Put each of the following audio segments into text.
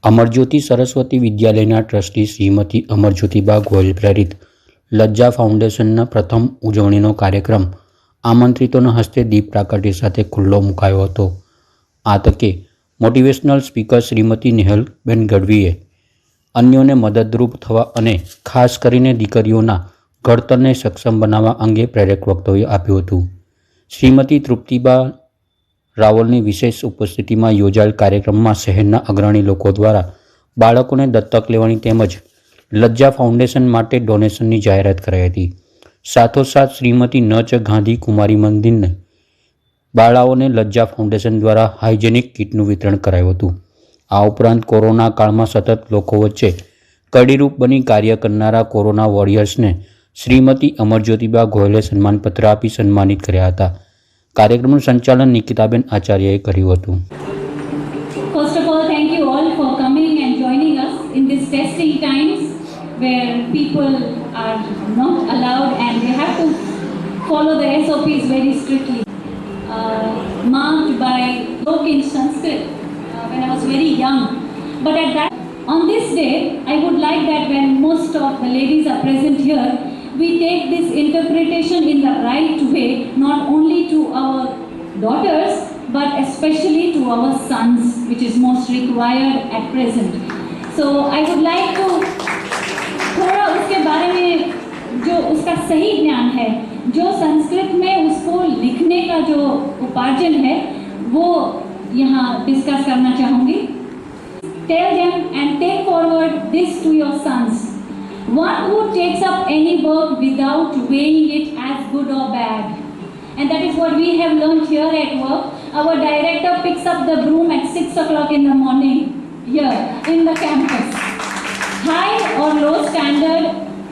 અમરજ્યોતિ સરસ્વતી વિદ્યાલયના ટ્રસ્ટી શ્રીમતી અમરજ્યોતિબા ગોયલ પ્રેરિત લજ્જા ફાઉન્ડેશનના પ્રથમ ઉજવણીનો કાર્યક્રમ આમંત્રિતોના હસ્તે દીપ પ્રાગટ્ય સાથે ખુલ્લો મુકાયો હતો। આ તકે મોટિવેશનલ સ્પીકર શ્રીમતી નેહલબેન ગઢવીએ અન્યોને મદદરૂપ થવા અને ખાસ કરીને દીકરીઓના ઘડતરને સક્ષમ બનાવવા અંગે પ્રેરક વક્તવ્ય આપ્યું હતું। શ્રીમતી તૃપ્તિબા રાવલની વિશેષ ઉપસ્થિતિમાં યોજાયેલ કાર્યક્રમમાં શહેરના અગ્રણી લોકો દ્વારા બાળકોને દત્તક લેવાની તેમજ લજ્જા ફાઉન્ડેશન માટે ડોનેશનની જાહેરાત કરાઈ હતી। સાથોસાથ શ્રીમતી નચ ગાંધી કુમારી મંદિરને બાળાઓને લજ્જા ફાઉન્ડેશન દ્વારા હાઇજેનિક કિટનું વિતરણ કરાયું હતું। આ ઉપરાંત કોરોના કાળમાં સતત લોકો વચ્ચે કડીરૂપ બની કાર્ય કરનારા કોરોના વોરિયર્સને શ્રીમતી અમરજ્યોતિબા ગોયલે સન્માનપત્ર આપી સન્માનિત કર્યા હતા। કાર્યક્રમનું સંચાલન નિકિતાબેન આચાર્યએ કર્યું હતું। First of all, thank you all for coming and joining us in this testing times where people are not allowed and they have to follow the SOPs very strictly. Marked by Lok in Sanskrit when I was very young. But on this day, I would like that when most of the ladies are present here, we take this interpretation in the right way, not only to our daughters, but especially to our sons, which is most required at present. So I would like to थोड़ा उसके बारे में जो उसका सही ज्ञान है, जो संस्कृत में उसको लिखने का जो उपार्जन है, वो यहाँ डिस्कस करना चाहूँगी। Tell them and take forward this to your sons. One who takes up any work without weighing it as good or bad. And that is what we have learned here at work. Our director picks up the broom at 6 o'clock in the morning here in the campus. High or low standard,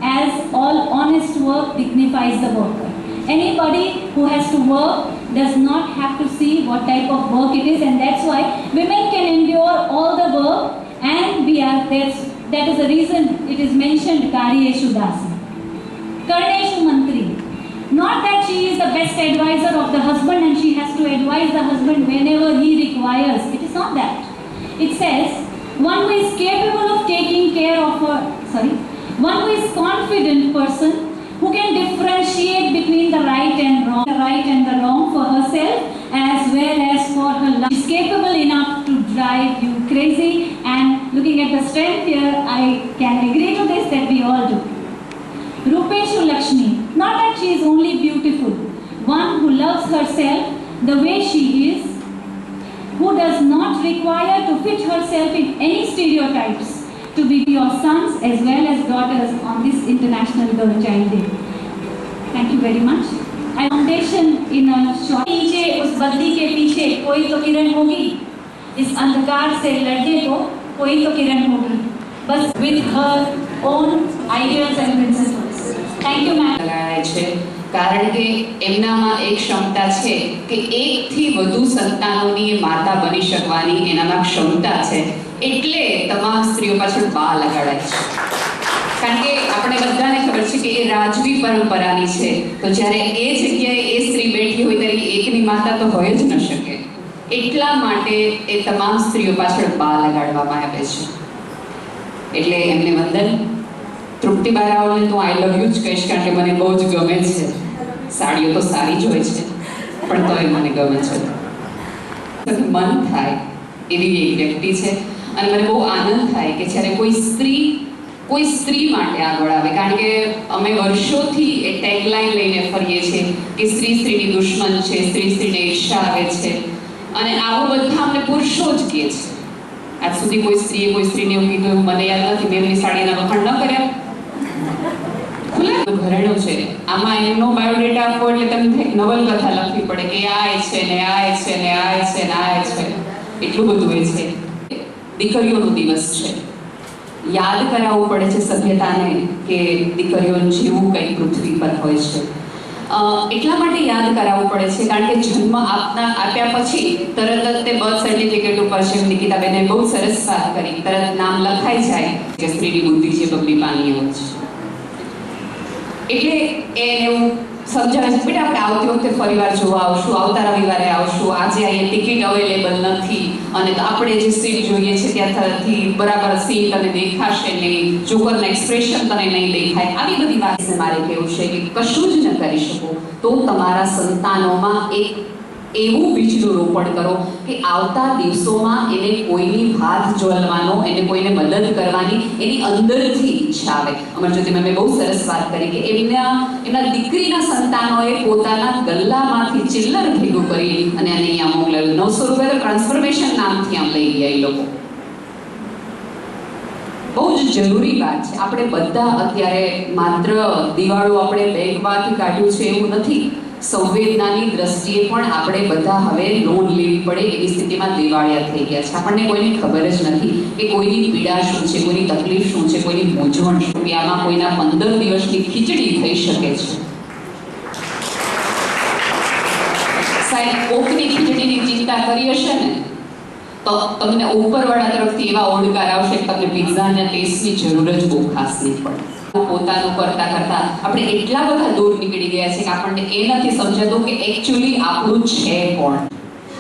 as all honest work dignifies the worker. Anybody who has to work does not have to see what type of work it is, and that's why women can endure all the work and be that is the reason it is mentioned Karyeshu Dasi. Karneshu Mantri. Not that she is the best advisor of the husband and she has to advise the husband whenever he requires. It is not that. It says, one who is capable of taking care of one who is confident person who can differentiate between the right and the wrong for herself as well as for her life. She is capable enough to drive you crazy, and looking at the strength here, I can agree to this that we all do. Rupeshu Lakshmi, not that she is only beautiful, one who loves herself the way she is, who does not require to fit herself in any stereotypes, to be your sons as well as daughters on this International Girl Child Day. Thank you very much. I foundation in a short नीचे उस बदली के पीछे कोई तो किरण होगी, इस अंधकार से लड़ने को कोई तो किरण होगी, बस with her own ideas and principles. Thank you ma'am. लगाया है कारण કે એમનામાં એક ક્ષમતા છે કે એકથી વધુ સંતાનોની માતા બની શકવાની એનામાં ક્ષમતા છે, એટલે તમામ સ્ત્રીઓ પાછળ બા લગાડાય છે। કારણ કે આપણે બધાને ખબર છે કે એ રાજવી પરંપરાની છે, તો જ્યારે એ જગ્યાએ એ સ્ત્રી બેઠી હોય ત્યારે એકની માતા તો હોય જ ન શકે, એટલા માટે એ તમામ સ્ત્રીઓ પાછળ બા લગાડવામાં આવે છે। એટલે એમને વંદન। તૃપ્તિબા રાવલને તો આઈ લવ યુ જ કહીશ, કારણ કે મને બહુ જ ગમે છે। સાડીઓ તો સારી જ હોય છે, પણ તોય મને ગમે છે, મન થાય એવી એક વ્યક્તિ છે। અને મને બહુ આનંદ થાય કે જ્યારે કોઈ સ્ત્રી માટે આગળ આવે, કારણ કે અમે વર્ષોથી એ ટેગલાઇન લઈને ફરીએ છીએ કે સ્ત્રી સ્ત્રીની દુશ્મન છે, સ્ત્રી સ્ત્રીને ઈર્ષા આવે છે, અને આવું બધા અમને પુરુષો જ કહે છે। આજ સુધી કોઈ સ્ત્રીએ કોઈ સ્ત્રીને એવું કીધું મને યાદ નથી, મેં એમની સાડીના વખાણ ન કર્યા। ઘરેણું છે, આમાં એમનો બાયોડેટા આપવો એટલે તમને નવલકથા લખવી પડે કે આ છે ને આ છે ને આ છે ને આ છે, એટલું બધું એ છે। દીકરીઓનો દિવસ છે, યાદ કરાવવું પડે છે સભ્યતાને કે દીકરીઓનું જેવું કંઈ પૃથ્વી પર હોય છે। એટલા માટે યાદ કરાવવું પડે છે કારણ કે જન્મ આપ્યા પછી તરત જ તે બર્થ સર્ટિફિકેટ ઉપર છે, નિકિતાબેને બહુ સરસ વાત કરી, તરત નામ લખાઈ જાય કે સ્ત્રીની બુદ્ધિ છે બબલી પાની હોય છે। એટલે એને એવું સમજાવે છે બેટા આપણે આવતી વખતે ફરીવાર જોવા આવશું, આવતા રવિવારે આવશું, આજે અહીંયા ટિકિટ અવેલેબલ નથી અને આપણે જે સીટ જોઈએ છે ત્યાંથી બરાબર સીટ તને દેખાશે નહીં, જોકરના એક્સપ્રેશન તને નહીં દેખાય. આવી બધી વાત મારે કહેવું છે કે કશું જ ન કરી શકો તો તમારા સંતાનોમાં એક એવું બીજનું રોપણ કરો કે આવતા દિવસોમાં એને કોઈની હાથ ઝોલવાનો, એને કોઈને મદદ કરવાની એની અંદરથી ઈચ્છા આવે. અમરજ્યોતિ મેમે બહુ સરસ વાત કરી કે એમના દીકરીના સંતાનોએ પોતાના ગલ્લામાંથી ચિલ્લર ભેગું કરી અને એને અહીંયા મોકલાવ્યું. 900 રૂપિયા ટ્રાન્સફોર્મેશન નામથી આમ લઈ ગયા એ લોકો. બહુ જ જરૂરી વાત છે. આપણે બધા અત્યારે માત્ર દિવાળું આપણે બેંકમાંથી કાઢ્યું છે એવું નથી. સંવેદનાની દ્રષ્ટિએ પણ આપણે બધા હવે લોન લેવી પડે એવી સ્થિતિમાં દિવાળિયા થઈ ગયા છે. આપણને કોઈને ખબર જ નથી કે કોઈની પીડા શું છે, કોઈની તકલીફ શું છે, કોઈની મૂંઝવણ શું, કે આમાં કોઈના 15 દિવસની ખીચડી થઈ શકે છે. સાહેબ કોકની ખીચડીની ચિંતા કરી હશે ને તો તમને ઉપરવાળા તરફથી એવા ઓડકાર આવશે કે તમને પિઝાના ટેસ્ટની જરૂર જ બહુ ખાસ નહીં પડે. પોતાનું કરતા કરતા આપણે એટલા બધા દૂર નીકળી ગયા છે કે આપણને એ નથી સમજાતું કે એકચ્યુઅલી આપણું છે કોણ.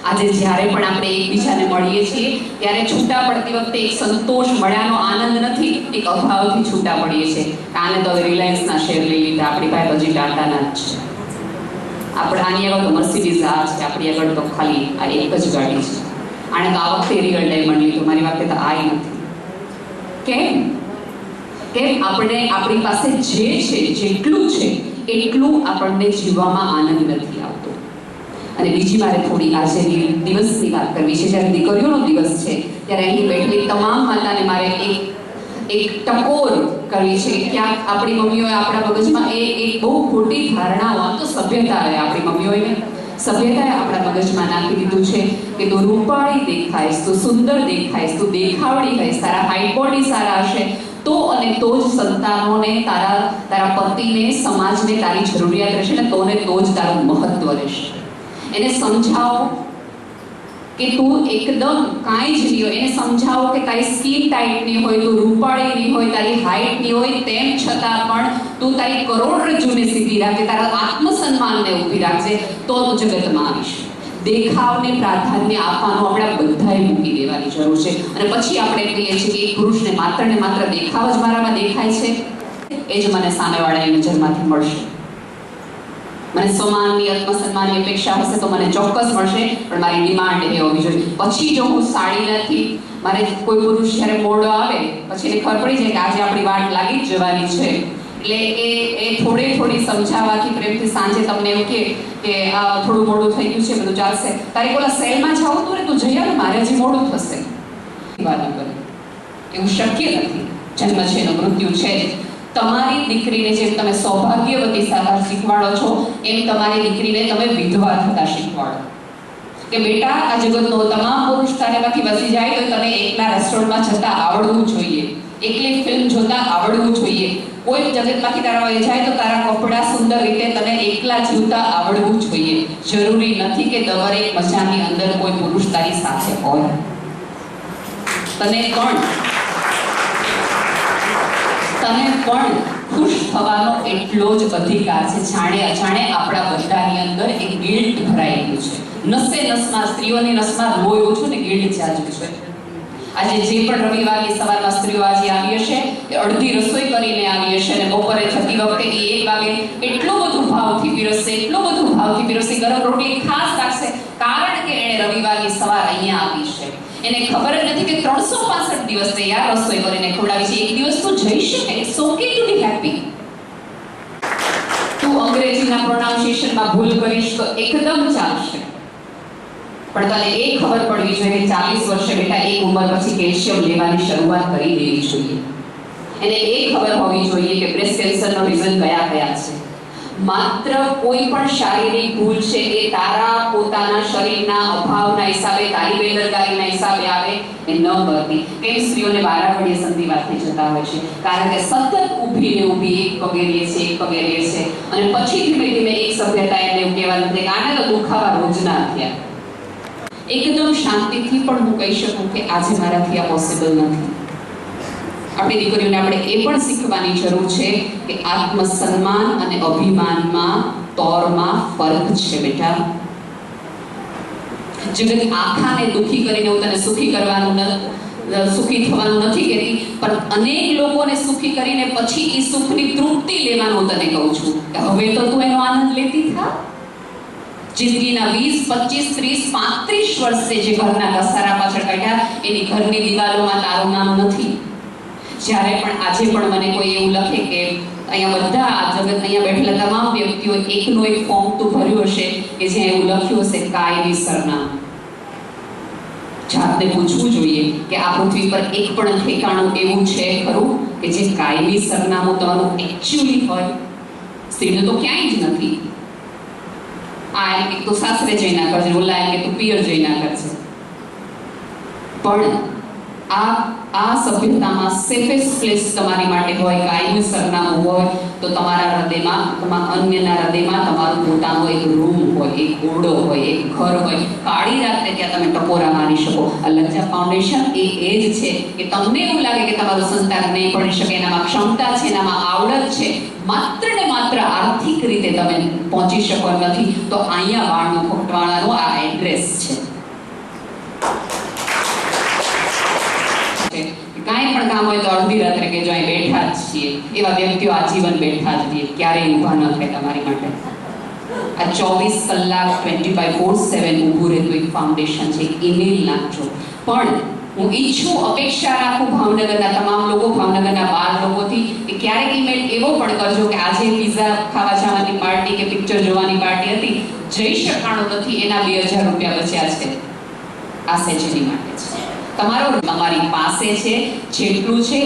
આજે જ્યારે પણ આપણે એકબીજાને મળીએ છીએ ત્યારે છૂટા પડતી વખતે એક સંતોષ મળ્યાનો આનંદ નથી, એક અભાવથી છૂટા પડીએ છીએ. આને તો હવે રિલાયન્સના શેર લઈ લીધા, આપણી પાસે હજી ટાટાના જ છે. આપણે આની આગળ તો મર્સિડીઝ આ છે, આપણી આગળ તો ખાલી આ એક જ ગાડી છે. આણે તો આ વખતે રિયલ ડાયમંડ લીધું, મારી વખતે તો આય નથી. કેમ આપણે આપણી પાસે જે છે જેટલું છે એટલું આપણને જીવવામાં આનંદ નથી આવતો. અને બીજી મારે થોડી આજે દિવસની વાત કરવી છે. જ્યારે દીકરીઓનો દિવસ છે ત્યારે અહીં બેઠેલી તમામ માતાને મારે એક ટકોર કરવી છે. ક્યાંક આપણી મમ્મીઓએ આપણા મગજમાં એક બહુ ખોટી ધારણાઓ, આમ તો સભ્યતાએ આપણી મમ્મીઓએ સભ્યતાએ આપણા મગજમાં નાખી દીધું છે કે તું રૂપાળી દેખાઈશ, તું સુંદર દેખાઈશ, તું દેખાવડી હઈશ, તારા હાઈટ બોડી સારા હશે તો અને તો જ સંતાનોને, તારા પતિને, સમાજને તારી જરૂરિયાત રહેશે ને તો જ તારું મહત્વ રહેશે. એને સમજાવો કે તું એકદમ કાંઈ જ નહીં હોય. એને સમજાવો કે તારી સ્કિન ટાઈટ નહીં હોય, તું રૂપાળી નહીં હોય, તારી હાઈટ નહીં હોય, તેમ છતાં પણ તું તારી કરોડરજ્જુને સીધી રાખજે, તારા આત્મસન્માનને ઊભી રાખજે તો તું જગતમાં આવીશ. દેખાવને પ્રાધાન્ય આપવાનું આપણે બધાએ મૂકી દેવાની જરૂર છે. અને પછી આપણે કહીએ છીએ કે એક પુરુષને માત્ર ને માત્ર દેખાવ જ મારામાં દેખાય છે એ જ મને સામેવાળાની નજરમાંથી મળશે. મને સ્વમાનની, આત્મસન્માનની અપેક્ષા હશે તો મને ચોક્કસ મળશે, પણ મારી ડિમાન્ડ એ હોવી જોઈએ. પછી જો હું સાડી નથી, મારે કોઈ પુરુષ જ્યારે મોડો આવે પછી એને ખબર પડી જાય કે આજે આપણી વાટ લાગી જ જવાની છે, એટલે એ થોડી સમજાવવાથી, પ્રેમથી સાંજે તમને એવું કે આ થોડું મોડું થઈ ગયું છે, બધું ચાલશે, તારે બોલા સેલમાં જાવું તું ને, તું જઈ આવે, મારે હજી મોડું થશે. એવું શક્ય નથી. જન્મ છે એનો મૃત્યુ છે જ. તમારી દીકરીને જેમ તમે સૌભાગ્યવતી થતા શીખવાડો છો એમ તમારી દીકરીને તમે વિધવા થતા શીખવાડો. કે બેટા આ જગતનો તમામ પુરુષ તારેમાંથી વસી જાય તો તને એકલા રેસ્ટોરન્ટમાં જતા આવડવું જોઈએ, એકલી ફિલ્મ જોતા આવડવું જોઈએ. કોઈ જગતમાંથી તારા વહી જાય તો તારા કપડાં સુંદર રીતે તને એકલા જીવતા આવડવું જોઈએ. જરૂરી નથી કે દરેક મજાની અંદર કોઈ પુરુષ તારી સાથે હોય. તને પણ ખુશ થવાનો એટલો જ અધિકાર છે. જાણે અજાણે આપણા બધાની અંદર એક ગિલ્ટ ભરાયેલું છે. નસે નસમાં, સ્ત્રીઓની નસમાં લોહી ઓછું ને ગિલ્ટ જાજુ છે. આજે જે પણ રવિવારની સવારમાં સ્ત્રીઓ આજે આવી હશે એ અડધી રસોઈ કરીને આવી હશે અને બપોરે જતી વખતે એ 1 વાગે એટલું બધું ભાવથી પીરસશે, ગરમ રોટલી ખાસ રાખશે, કારણ કે એણે રવિવારની સવાર અહીંયા આવી છે. એને ખબર જ નથી કે 365 દિવસ તૈયાર રસોઈ કરીને ખવડાવી છે. એક દિવસ તો જઈ શકે, it's okay to be happy. તું અંગ્રેજીના પ્રોનાઉન્સિએશનમાં ભૂલ કરીશ તો એકદમ ચાલશે, પણ તને એ ખબર પડવી જોઈએ કે 40 વર્ષે બેટા એક ઉંમર પછી કેલ્શિયમ લેવાની શરૂઆત કરી દેવી જોઈએ. એને એ ખબર હોવી જોઈએ કે બ્રેસ્ટ કેન્સરનો રીઝન કયા છે. માત્ર કોઈ પણ શારીરિક ભૂલ છે એ તારા પોતાના શરીરના અભાવના હિસાબે, તારી બેદરકારીના હિસાબે આવે એ ન કરતી. કેમ સ્ત્રીઓને વારાઘડીએ સંધિવા થઈ જતા હોય છે? કારણ કે સતત ઊભી એક પગે લે છે અને પછી ધીમે ધીમે એક સભ્યતા એમને એવું કહેવા નથી કે આને તો દુખાવા રોજના થયા. એકદમ શાંતિથી પણ હું કહી શકું કે આજે મારાથી આ પોસિબલ નથી. આપણી દીકરીઓને આપણે એ પણ શીખવાની જરૂર છે કે આત્મસન્માન અને અભિમાનમાં તોરમાં ફરક છે બેટા. જગત આખાને દુઃખી કરીને હું તને સુખી કરવાનું સુખી થવાનું નથી કહેતી, પણ અનેક લોકોને સુખી કરીને પછી એ સુખની તૃપ્તિ લેવાનું હું તને કહું છું કે હવે તો તું એનો આનંદ લેતી થા. જિંદગીના 20, 25, 30, 35 વર્ષે જે ઘરના ઘસારા પાછળ કાઢ્યા એની ઘરની દિવાલોમાં તારું નામ નથી. જ્યારે પણ આજે પણ મને કોઈ એવું લખે કે અહીંયા બધા આ જગત અહીંયા બેઠેલા તમામ વ્યક્તિઓ એકનું એક ફોર્મ તો ભર્યું હશે કે જ્યાં એવું લખ્યું હશે કાયમી સરનામું. જાતને પૂછવું જોઈએ કે આ પૃથ્વી પર એક પણ ઠેકાણું એવું છે ખરું કે જે કાયમી સરનામું તમારું એકચ્યુઅલી હોય? સ્ત્રીનું તો ક્યાંય જ નથી. આ એમ કે તું સાસરે જઈ ના કરજે, ઓલા એમ કે તું પિયર જઈ ના કરજે. પણ આ સભ્યતામાં સેફેસ્ટ પ્લેસ તમારી માટે હોય, કાયમી સરનામું હોય તો તમારા હૃદયમાં, અન્યના હૃદયમાં તમારું પોતાનો એક રૂમ હોય, એક ઓરડો હોય, એક ઘર હોય. કાળી રાત્રે ત્યાં તમે ટપોરા મારી શકો. આ લજ્જા ફાઉન્ડેશન એ જ છે કે તમને એવું લાગે કે તમારું સંતાન નહીં ભણી શકે, એનામાં ક્ષમતા છે, એનામાં આવડત છે, માત્ર ને માત્ર આર્થિક રીતે તમે પહોંચી શકો એમ નથી, તો અહીંયા વાળનું ખોટવાળાનું આ એડ્રેસ છે. કાંઈ પણ કામ હોય તો અડધી રાત્રે કે જો અહીં બેઠા જ છીએ, એવા વ્યક્તિઓ આજીવન બેઠા જ રહીએ, ક્યારેય ઊભા ન થાય તમારી માટે. આ 24 કલાક 25/7 ઊભું રહેતું એક ફાઉન્ડેશન છે. ઈમેલ નાખજો. પણ હું ઈચ્છું, અપેક્ષા રાખું ભાવનગરના તમામ લોકો, ભાવનગરના 12 લોકોથી કે ક્યારેક ઈમેલ એવો પણ કરજો કે આજે પિઝા ખાવા જવાની પાર્ટી કે પિક્ચર જોવાની પાર્ટી હતી, જઈ શકાણું નથી, એના 2000 રૂપિયા બચ્યા છે. આ સેચરી માટે છે. તમારી પાસે છે, જેટલું છે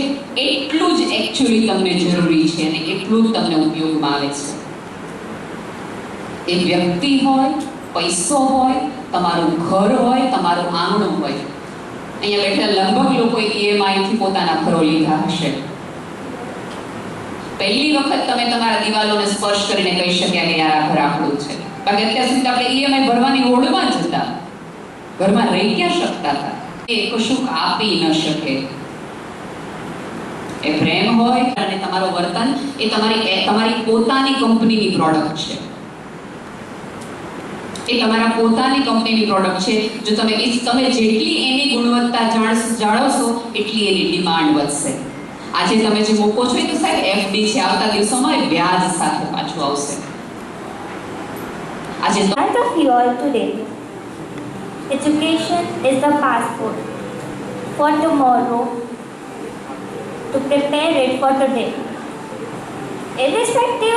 એટલું જ એકચ્યુઅલી તમને જરૂરી છે અને એટલું જ તમને ઉપયોગમાં આવે છે. એ વ્યક્તિ હોય, પૈસો હોય, તમારું ઘર હોય, તમારું આંગણું હોય. અહીંયા બેઠેલા લગભગ લોકોએ EMI થી પોતાના ઘરો લીધા હશે. પહેલી વખત તમે તમારા દિવાલોને સ્પર્શ કરીને કહી શક્યા કે યાર આ ઘર આપણું છે. બાકી અત્યાર સુધી આપણે EMI ભરવાની ઓળમાં જ હતા, ઘરમાં રહી ક્યાં શકતા હતા? એ કશું આપી ન શકે. એ પ્રેમ હોય અને તમારું વર્તન એ તમારી પોતાની કંપનીની પ્રોડક્ટ છે. એ તમારા પોતાની કંપનીની પ્રોડક્ટ છે. જો તમે જેટલી એની ગુણવત્તા જાળવશો એટલી એની ડિમાન્ડ વધશે. આજે તમે જે મૂકો છો એ તો સાહેબ FD છે, આવતા દિવસોમાં વ્યાજ સાથે પાછું આવશે. આજે of you all today. Education is the passport for tomorrow to prepare it for today. Irrespective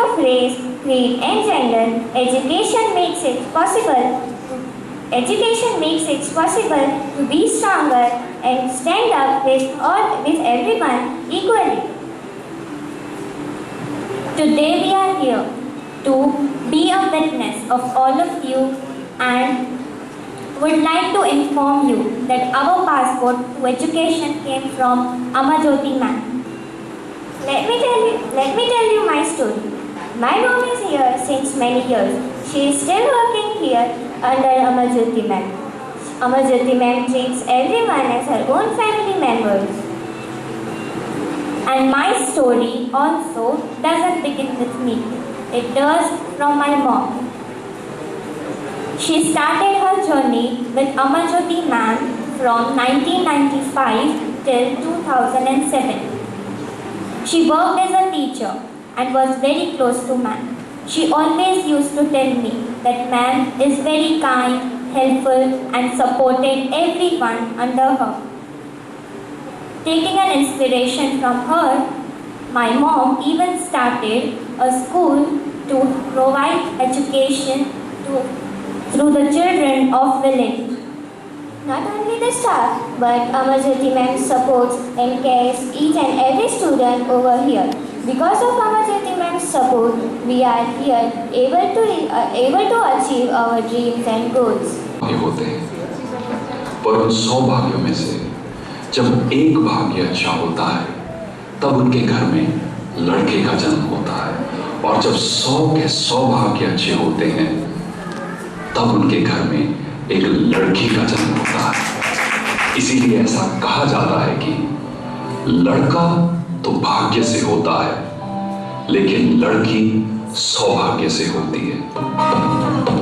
of race, creed and gender, education makes it possible to be stronger and stand up with everyone equally. Today we are here to be a witness of all of you and would like to inform you that our passport to education came from Amarjyoti ma'am. Let me tell you my story. My mom is here since many years. She is still working here under Amarjyoti ma'am. Amarjyoti ma'am treats everyone as her own family members. And my story also doesn't begin with me. It does from my mom. She started her journey with Amarjyoti ma'am from 1995 till 2007. She worked as a teacher and was very close to ma'am. She always used to tell me that ma'am is very kind, helpful and supported everyone under her. Taking an inspiration from her, my mom even started a school to provide education through the children of village. Not only the staff, but Amarjyoti ma'am supports and cares each and every student over here. Because of Amarjyoti ma'am's support, we are here able to achieve our dreams and goals. होते हैं, पर उन 100 भाग्यों में से जब एक भाग्य अच्छा होता है तब उनके घर में लड़के का जन्म होता है, और जब 100 के 100 भाग्य अच्छे होते हैं तब उनके घर में एक लड़की का जन्म होता है। इसीलिए ऐसा कहा जाता है कि लड़का तो भाग्य से होता है, लेकिन लड़की सौभाग्य से होती है।